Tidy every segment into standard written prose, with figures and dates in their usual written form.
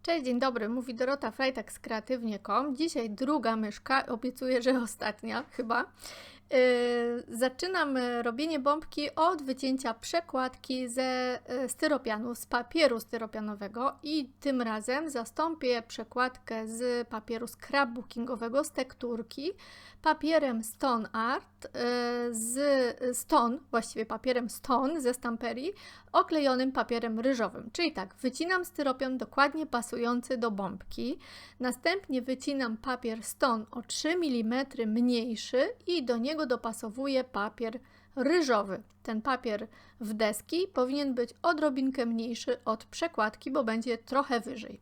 Cześć, dzień dobry, mówi Dorota Frajtak z kreatywnie.com. Dzisiaj druga myszka, obiecuję, że ostatnia chyba. Zaczynam robienie bombki od wycięcia przekładki ze styropianu, z papieru styropianowego i tym razem zastąpię przekładkę z papieru scrapbookingowego, z tekturki, papierem Stone Art, właściwie papierem Stone ze stamperii, oklejonym papierem ryżowym. Czyli tak, wycinam styropian dokładnie pasujący do bombki, następnie wycinam papier Stone o 3 mm mniejszy i do niego dopasowuję papier ryżowy. Ten papier w deski powinien być odrobinkę mniejszy od przekładki, bo będzie trochę wyżej.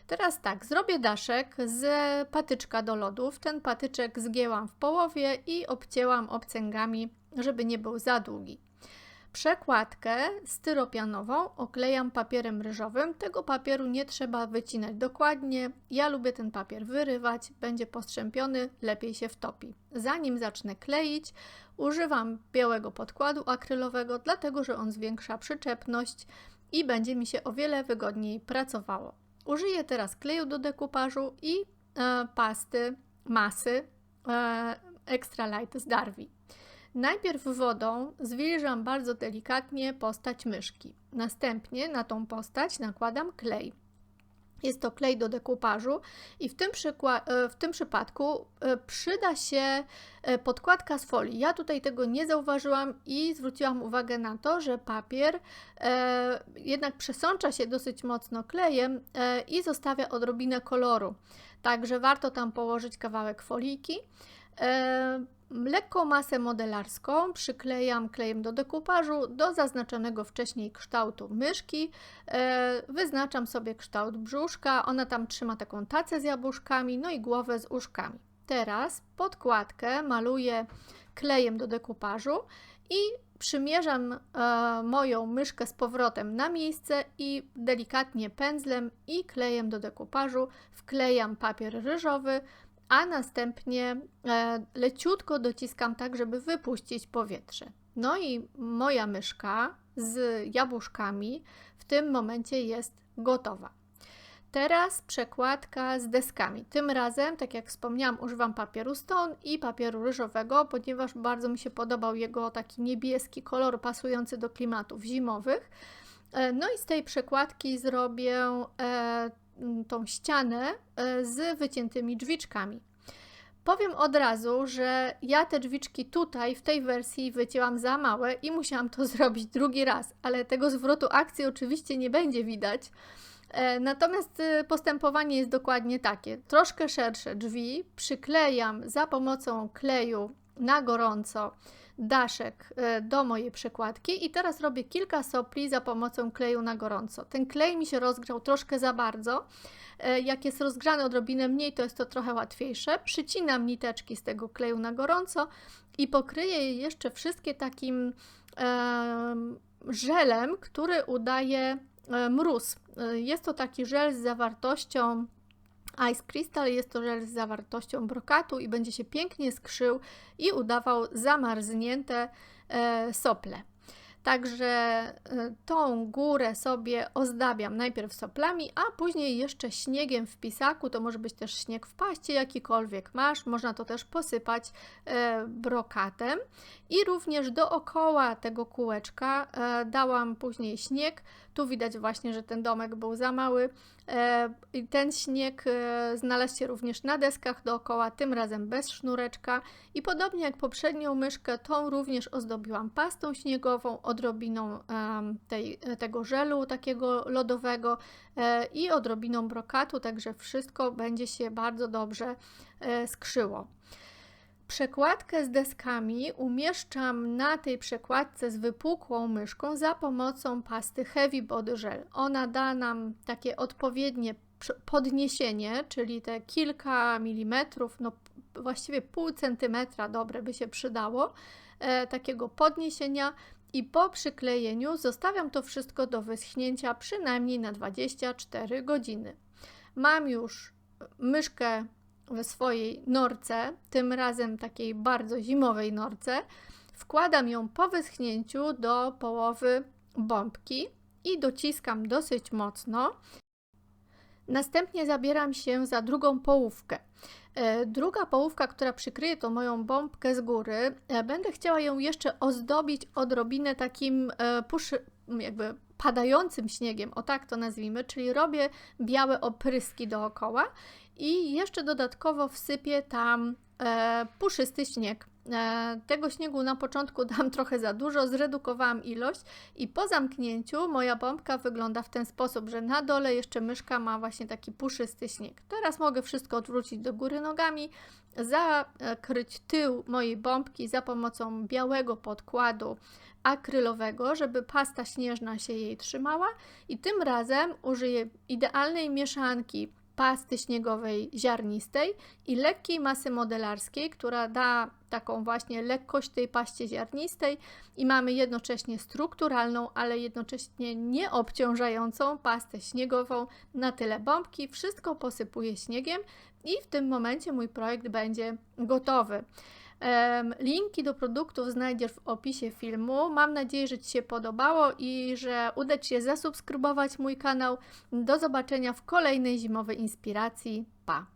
Teraz tak, zrobię daszek z patyczka do lodów. Ten patyczek zgięłam w połowie i obcięłam obcęgami, żeby nie był za długi. Przekładkę styropianową oklejam papierem ryżowym. Tego papieru nie trzeba wycinać dokładnie. Ja lubię ten papier wyrywać, będzie postrzępiony, lepiej się wtopi. Zanim zacznę kleić, używam białego podkładu akrylowego, dlatego że on zwiększa przyczepność i będzie mi się o wiele wygodniej pracowało. Użyję teraz kleju do dekupażu i masy Extra Light z Darvi. Najpierw wodą zwilżam bardzo delikatnie postać myszki. Następnie na tą postać nakładam klej. Jest to klej do dekupażu i w tym przypadku przyda się podkładka z folii. Ja tutaj tego nie zauważyłam i zwróciłam uwagę na to, że papier jednak przesącza się dosyć mocno klejem i zostawia odrobinę koloru. Także warto tam położyć kawałek folijki. Lekką masę modelarską przyklejam klejem do dekupażu do zaznaczonego wcześniej kształtu myszki. Wyznaczam sobie kształt brzuszka, ona tam trzyma taką tacę z jabłuszkami, no i głowę z uszkami. Teraz podkładkę maluję klejem do dekupażu i przymierzam moją myszkę z powrotem na miejsce i delikatnie pędzlem i klejem do dekupażu wklejam papier ryżowy, a następnie leciutko dociskam tak, żeby wypuścić powietrze. No i moja myszka z jabłuszkami w tym momencie jest gotowa. Teraz przekładka z deskami. Tym razem, tak jak wspomniałam, używam papieru Stone i papieru ryżowego, ponieważ bardzo mi się podobał jego taki niebieski kolor pasujący do klimatów zimowych. No i z tej przekładki zrobię tą ścianę z wyciętymi drzwiczkami. Powiem od razu, że ja te drzwiczki tutaj w tej wersji wycięłam za małe i musiałam to zrobić drugi raz, ale tego zwrotu akcji oczywiście nie będzie widać. Natomiast postępowanie jest dokładnie takie. Troszkę szersze drzwi przyklejam za pomocą kleju na gorąco daszek do mojej przekładki i teraz robię kilka sopli za pomocą kleju na gorąco. Ten klej mi się rozgrzał troszkę za bardzo. Jak jest rozgrzany odrobinę mniej, to jest to trochę łatwiejsze. Przycinam niteczki z tego kleju na gorąco i pokryję je jeszcze wszystkie takim żelem, który udaje mróz. Jest to taki żel z zawartością Ice Crystal, jest to żel z zawartością brokatu i będzie się pięknie skrzył i udawał zamarznięte sople. Także tą górę sobie ozdabiam najpierw soplami, a później jeszcze śniegiem w pisaku, to może być też śnieg w paście, jakikolwiek masz, można to też posypać brokatem i również dookoła tego kółeczka dałam później śnieg. Tu widać właśnie, że ten domek był za mały. Ten śnieg znalazł się również na deskach dookoła, tym razem bez sznureczka i podobnie jak poprzednią myszkę, tą również ozdobiłam pastą śniegową, odrobiną tego żelu takiego lodowego i odrobiną brokatu, także wszystko będzie się bardzo dobrze skrzyło. Przekładkę z deskami umieszczam na tej przekładce z wypukłą myszką za pomocą pasty Heavy Body Gel. Ona da nam takie odpowiednie podniesienie, czyli te kilka milimetrów, no właściwie pół centymetra dobre by się przydało, takiego podniesienia i po przyklejeniu zostawiam to wszystko do wyschnięcia przynajmniej na 24 godziny. Mam już myszkę w swojej norce, tym razem takiej bardzo zimowej norce. Wkładam ją po wyschnięciu do połowy bombki i dociskam dosyć mocno. Następnie zabieram się za drugą połówkę. Druga połówka, która przykryje tą moją bombkę z góry, będę chciała ją jeszcze ozdobić odrobinę takim jakby padającym śniegiem, o tak to nazwijmy, czyli robię białe opryski dookoła i jeszcze dodatkowo wsypię tam puszysty śnieg. Tego śniegu na początku dam trochę za dużo, zredukowałam ilość i po zamknięciu moja bombka wygląda w ten sposób, że na dole jeszcze myszka ma właśnie taki puszysty śnieg. Teraz mogę wszystko odwrócić do góry nogami, zakryć tył mojej bombki za pomocą białego podkładu akrylowego, żeby pasta śnieżna się jej trzymała i tym razem użyję idealnej mieszanki pasty śniegowej ziarnistej i lekkiej masy modelarskiej, która da taką właśnie lekkość tej paście ziarnistej i mamy jednocześnie strukturalną, ale jednocześnie nieobciążającą pastę śniegową na tyle bombki. Wszystko posypuję śniegiem i w tym momencie mój projekt będzie gotowy. Linki do produktów znajdziesz w opisie filmu. Mam nadzieję, że Ci się podobało i że uda Ci się zasubskrybować mój kanał. Do zobaczenia w kolejnej zimowej inspiracji. Pa!